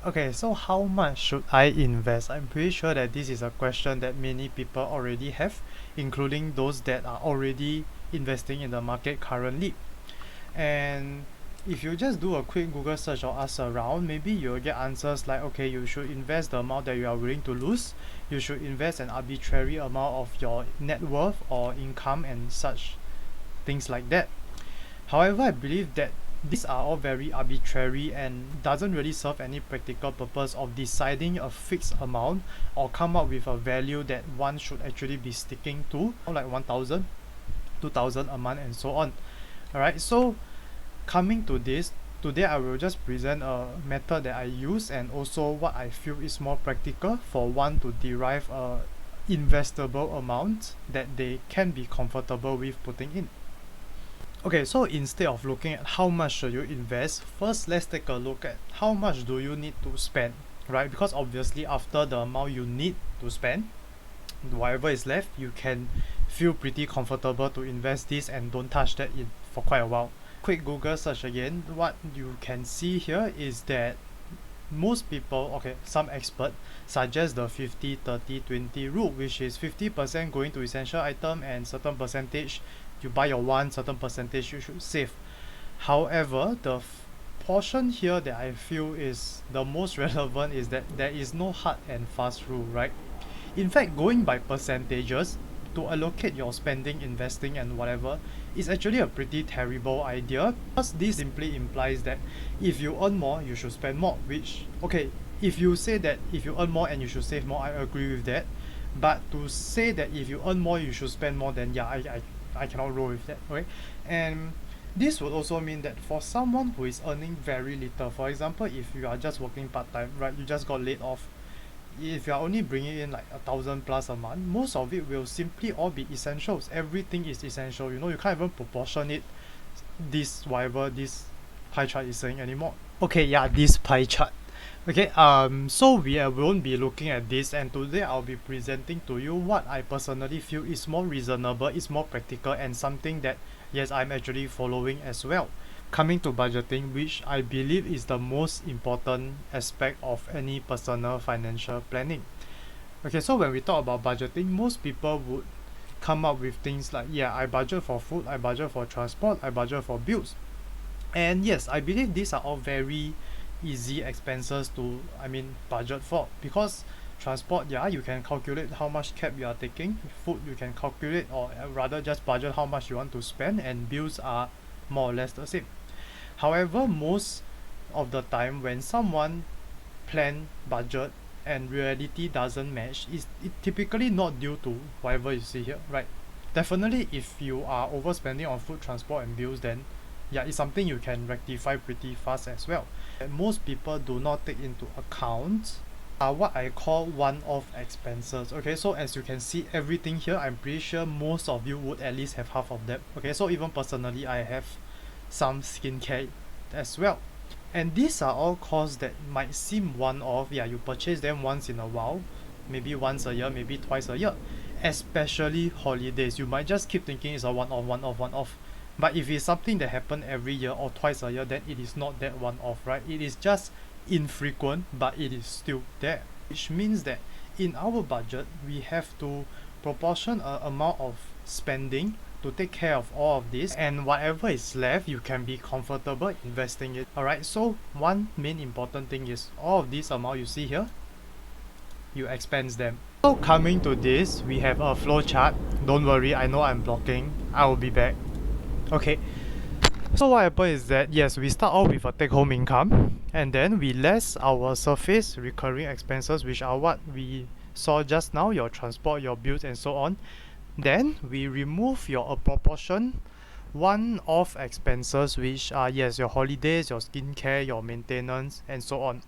Okay, so how much should I invest? I'm pretty sure that this is a question that many people already have, including those that are already investing in the market currently. And if you just do a quick Google search or ask around, maybe you'll get answers like, okay, you should invest the amount that you are willing to lose. You should invest an arbitrary amount of your net worth or income and such things like that. However, I believe that these are all very arbitrary and doesn't really serve any practical purpose of deciding a fixed amount or come up with a value that one should actually be sticking to, like 1,000, 2,000 a month and so on. Alright, so coming to this, today I will just present a method that I use and also what I feel is more practical for one to derive a investable amount that they can be comfortable with putting in. Okay, so instead of looking at how much should you invest, first let's take a look at how much do you need to spend, right? Because obviously after the amount you need to spend, whatever is left, you can feel pretty comfortable to invest this and don't touch that in for quite a while. Quick Google search again, what you can see here is that most people, okay, some expert suggest the 50-30-20 rule, which is 50% going to essential item and certain percentage you buy your one, certain percentage you should save. However, the portion here that I feel is the most relevant is that there is no hard and fast rule, right? In fact, going by percentages to allocate your spending, investing and whatever is actually a pretty terrible idea, because this simply implies that if you earn more, you should spend more, which, okay, if you say that if you earn more and you should save more, I agree with that. But to say that if you earn more, you should spend more, then yeah, I cannot roll with that, okay? And this would also mean that for someone who is earning very little, for example, if you are just working part-time, right, you just got laid off, if you are only bringing in like 1,000 plus a month, most of it will simply all be essentials. Everything is essential, you know, you can't even proportion it, this whatever this pie chart is saying anymore. Okay, yeah, this pie chart. Okay, so we won't be looking at this, and today I'll be presenting to you what I personally feel is more reasonable, is more practical, and something that yes, I'm actually following as well. Coming to budgeting, which I believe is the most important aspect of any personal financial planning. Okay, so when we talk about budgeting, most people would come up with things like, yeah, I budget for food, I budget for transport, I budget for bills. And yes, I believe these are all very easy expenses to budget for, because transport, yeah, you can calculate how much cab you are taking. Food, you can calculate or rather just budget how much you want to spend, and bills are more or less the same. However, most of the time when someone plan budget and reality doesn't match, it typically not due to whatever you see here, right? Definitely if you are overspending on food, transport and bills, then yeah, it's something you can rectify pretty fast as well. And most people do not take into account are what I call one-off expenses. Okay, so as you can see everything here, I'm pretty sure most of you would at least have half of them. Okay, so even personally I have some skincare as well. And these are all costs that might seem one-off. Yeah, you purchase them once in a while, maybe once a year, maybe twice a year. Especially holidays, you might just keep thinking it's a one-off, one-off, one-off. But if it's something that happen every year or twice a year, then it is not that one-off, right? It is just infrequent, but it is still there. Which means that in our budget, we have to proportion a amount of spending to take care of all of this, and whatever is left, you can be comfortable investing it. Alright, so one main important thing is all of this amount you see here, you expense them. So coming to this, we have a flow chart. Don't worry, I know I'm blocking. I will be back. Okay, so what happens is that yes, we start off with a take-home income, and then we less our surface recurring expenses, which are what we saw just now, your transport, your bills and so on. Then we remove your proportion one-off expenses, which are yes, your holidays, your skincare, your maintenance and so on.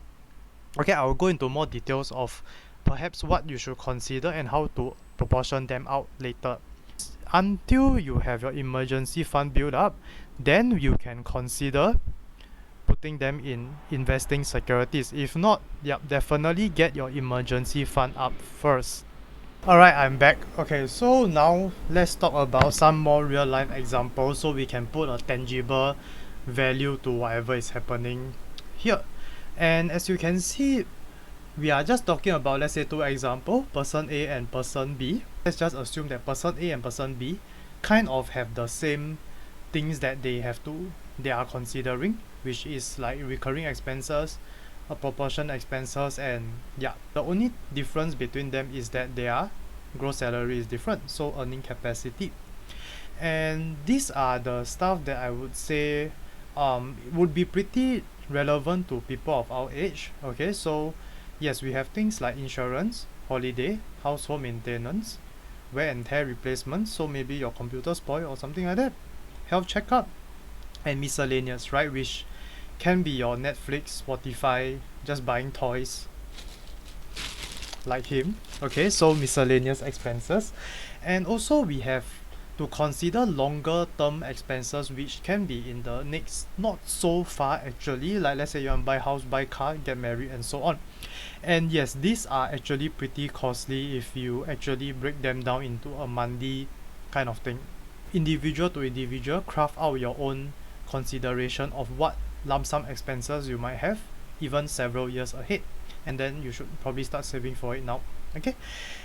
Okay, I will go into more details of perhaps what you should consider and how to proportion them out later. Until you have your emergency fund built up, then you can consider putting them in investing securities. If not, yep, definitely get your emergency fund up first. Alright, I'm back. Okay, so now let's talk about some more real life examples so we can put a tangible value to whatever is happening here. And as you can see, we are just talking about, let's say, two example, person A and person B. Let's just assume that person A and person B kind of have the same things that they are considering, which is like recurring expenses, a proportion expenses, and yeah, the only difference between them is that their gross salary is different, so earning capacity. And these are the stuff that I would say would be pretty relevant to people of our age. Okay, so yes, we have things like insurance, holiday, household maintenance, wear and tear replacement, so maybe your computer spoil or something like that, health checkup, and miscellaneous, right, which can be your Netflix, Spotify, just buying toys like him. Okay, so miscellaneous expenses. And also we have to consider longer term expenses, which can be in the next not so far actually, like let's say you want to buy house, buy car, get married, and so on. And yes, these are actually pretty costly if you actually break them down into a monthly kind of thing. Individual to individual, craft out your own consideration of what lump sum expenses you might have even several years ahead, and then you should probably start saving for it now. Okay,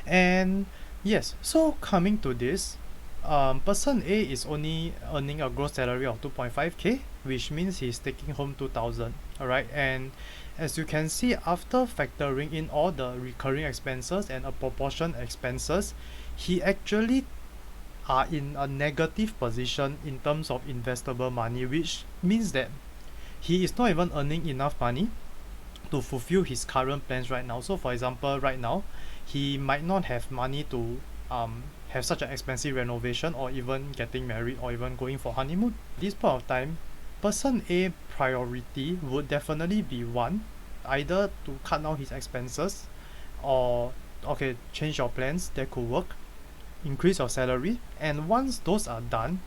and yes, so coming to this, person A is only earning a gross salary of 2.5k, which means he's taking home 2,000. Alright, and as you can see, after factoring in all the recurring expenses and a proportion expenses, he actually are in a negative position in terms of investable money, which means that he is not even earning enough money to fulfill his current plans right now. So for example, right now he might not have money to have such an expensive renovation, or even getting married, or even going for honeymoon. This point of time, person A priority would definitely be one, either to cut down his expenses, or okay, change your plans, that could work, increase your salary. And once those are done,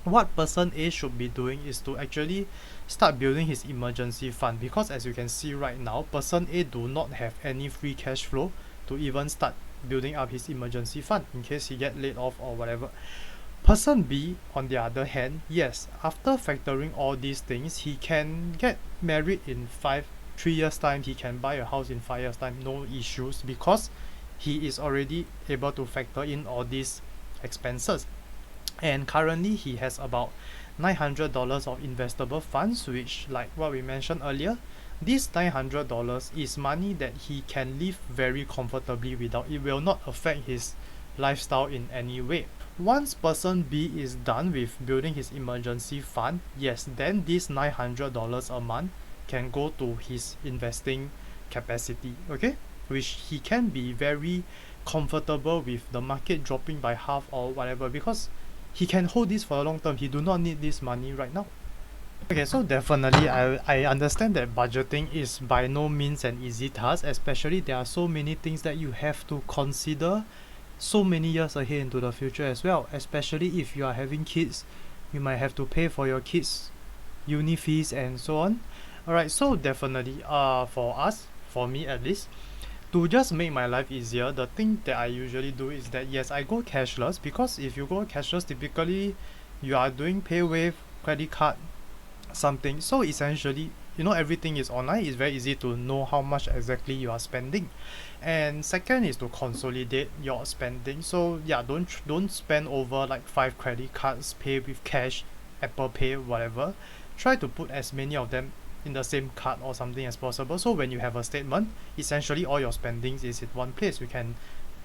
what person A should be doing is to actually start building his emergency fund, because as you can see right now, person A do not have any free cash flow to even start building up his emergency fund in case he get laid off or whatever. Person B, on the other hand, yes, after factoring all these things, he can get married in 3 years time, he can buy a house in 5 years time, no issues, because he is already able to factor in all these expenses. And currently he has about $900 of investable funds, which, like what we mentioned earlier, this $900 is money that he can live very comfortably without. It will not affect his lifestyle in any way. Once person B is done with building his emergency fund, yes, then this $900 a month can go to his investing capacity, okay, which he can be very comfortable with the market dropping by half or whatever, because he can hold this for a long term. He do not need this money right now. Okay, so definitely I understand that budgeting is by no means an easy task, especially there are so many things that you have to consider so many years ahead into the future as well, especially if you are having kids. You might have to pay for your kids' uni fees and so on. Alright, so definitely for us, for me at least, to just make my life easier, the thing that I usually do is that yes, I go cashless, because if you go cashless, typically you are doing PayWave, credit card, something. So essentially, everything is online. It's very easy to know how much exactly you are spending. And second is to consolidate your spending. So yeah, don't spend over like 5 credit cards, pay with cash, Apple Pay, whatever. Try to put as many of them in the same card or something as possible, so when you have a statement, essentially all your spendings is in one place. You can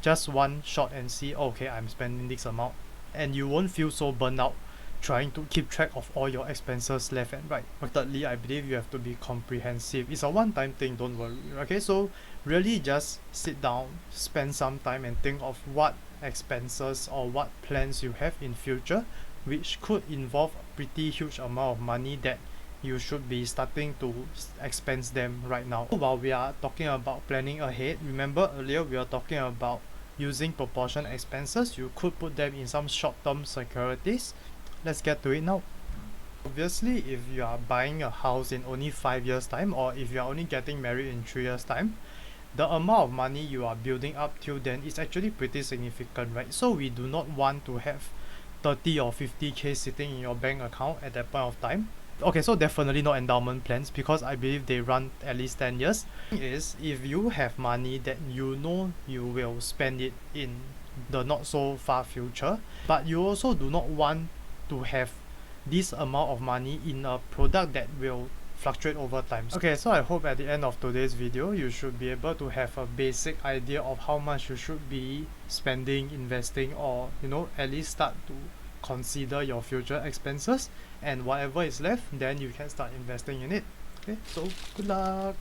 just one shot and see, okay, I'm spending this amount, and you won't feel so burnt out trying to keep track of all your expenses left and right. But thirdly, I believe you have to be comprehensive. It's a one-time thing, don't worry. Okay, so really just sit down, spend some time, and think of what expenses or what plans you have in future, which could involve a pretty huge amount of money that you should be starting to expense them right now. While we are talking about planning ahead, remember earlier we were talking about using proportion expenses. You could put them in some short-term securities. Let's get to it now. Obviously, if you are buying a house in only 5 years time, or if you are only getting married in 3 years time, the amount of money you are building up till then is actually pretty significant, right? So we do not want to have 30 or 50k sitting in your bank account at that point of time. Okay, so definitely not endowment plans, because I believe they run at least 10 years. Is if you have money that you know you will spend it in the not so far future, but you also do not want to have this amount of money in a product that will fluctuate over time. Okay, so I hope at the end of today's video you should be able to have a basic idea of how much you should be spending, investing, or at least start to consider your future expenses, and whatever is left, then you can start investing in it. Okay, so good luck.